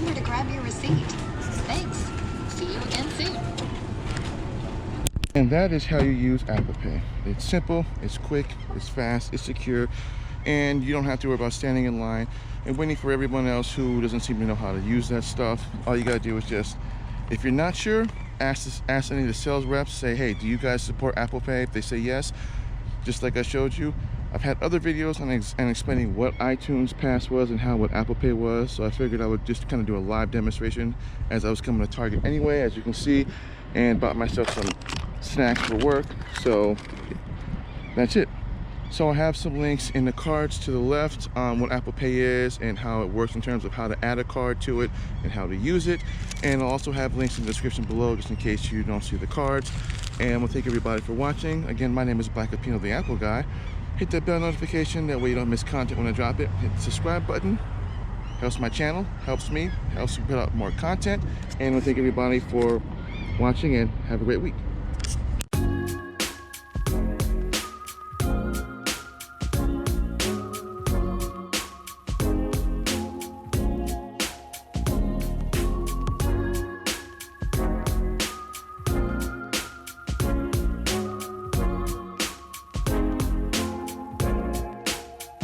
remember to grab your receipt. Thanks. See you again soon. And that is how you use Apple Pay. It's simple, it's quick, it's fast, it's secure, and you don't have to worry about standing in line and waiting for everyone else who doesn't seem to know how to use that stuff. All you gotta do is just, if you're not sure, ask any of the sales reps, say, hey, do you guys support Apple Pay? If they say yes, just like I showed you, I've had other videos on explaining what iTunes Pass was and how what Apple Pay was, so I figured I would just kind of do a live demonstration as I was coming to Target anyway, as you can see, and bought myself some snacks for work. So that's it. So I have some links in the cards to the left on what Apple Pay is and how it works in terms of how to add a card to it and how to use it. And I'll also have links in the description below just in case you don't see the cards. And we'll thank everybody for watching. Again, my name is Black Apino, the Apple Guy. Hit that bell notification, that way you don't miss content when I drop it. Hit the subscribe button. Helps my channel, helps me, helps me put out more content. And we'll thank everybody for watching and have a great week.